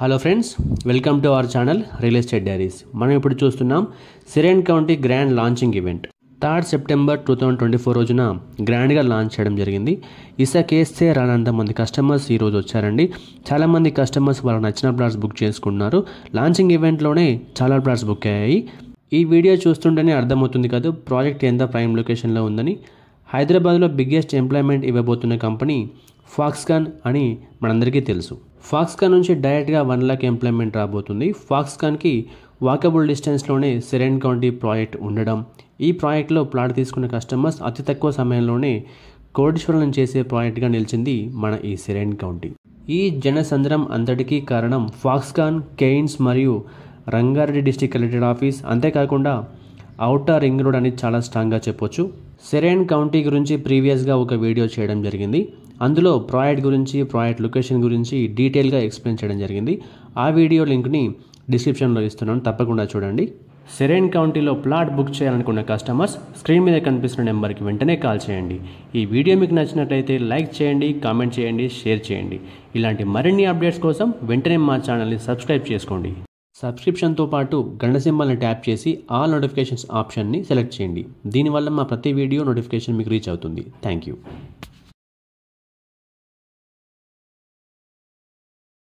Hello friends, welcome to our channel real estate diaries. మనం ఇప్పుడు చూస్తున్నాం Siren County grand launching event 3 September 2024 రోజున గ్రాండ్గా లాంచ్ చేయడం జరిగింది. ఇసకేస్తే రానంత మంది కస్టమర్స్ ఈరోజు వచ్చారండి. చాలామంది కస్టమర్స్ వాళ్ళకి నచ్చిన ప్లాట్స్ బుక్ చేసుకున్నారు. లాంచింగ్ ఈవెంట్లోనే చాలా ప్లాట్స్ బుక్ అయ్యాయి. ఈ వీడియో చూస్తుంటేనే అర్థమవుతుంది కదా ప్రాజెక్ట్ ఎంత ప్రైమ్ లొకేషన్లో ఉందని. హైదరాబాద్లో బిగ్గెస్ట్ ఎంప్లాయ్మెంట్ ఇవ్వబోతున్న కంపెనీ ఫాక్స్కాన్ అని మనందరికీ తెలుసు. ఫాక్స్కాన్ నుంచి డైరెక్ట్గా 1 లక్ష ఎంప్లాయ్మెంట్ రాబోతుంది. ఫాక్స్కాన్కి వాకబుల్ డిస్టెన్స్లోనే సిరెన్ కౌంటీ ప్రాజెక్ట్ ఉండడం, ఈ ప్రాజెక్ట్లో ప్లాట్ తీసుకున్న కస్టమర్స్ అతి తక్కువ సమయంలోనే కోటీశ్వరులను చేసే ప్రాజెక్ట్గా నిలిచింది మన ఈ సిరెన్ కౌంటీ. ఈ జనసంద్రం అంతటికీ కారణం ఫాక్స్కాన్, కెయిన్స్ మరియు రంగారెడ్డి డిస్ట్రిక్ట్ కలెక్టరేట్ ఆఫీస్, అంతేకాకుండా ఔటర్ రింగ్ రోడ్ అని చాలా స్ట్రాంగ్గా చెప్పొచ్చు. సిరెన్ కౌంటీ గురించి ప్రీవియస్గా ఒక వీడియో చేయడం జరిగింది. అందులో ప్రాజెక్ట్ గురించి, ప్రాజెక్ట్ లొకేషన్ గురించి డీటెయిల్గా ఎక్స్ప్లెయిన్ చేయడం జరిగింది. ఆ వీడియో లింక్ని డిస్క్రిప్షన్లో ఇస్తున్నాను, తప్పకుండా చూడండి. సిరెన్ కౌంటీలో ప్లాట్ బుక్ చేయాలనుకున్న కస్టమర్స్ స్క్రీన్ మీద కనిపిస్తున్న నెంబర్కి వెంటనే కాల్ చేయండి. ఈ వీడియో మీకు నచ్చినట్లయితే లైక్ చేయండి, కామెంట్ చేయండి, షేర్ చేయండి. ఇలాంటి మరిన్ని అప్డేట్స్ కోసం వెంటనే మా ఛానల్ని సబ్స్క్రైబ్ చేసుకోండి. సబ్స్క్రిప్షన్తో పాటు గంట సింబల్ని ట్యాప్ చేసి ఆల్ నోటిఫికేషన్స్ ఆప్షన్ని సెలెక్ట్ చేయండి. దీనివల్ల మా ప్రతి వీడియో నోటిఫికేషన్ మీకు రీచ్ అవుతుంది. Thank you.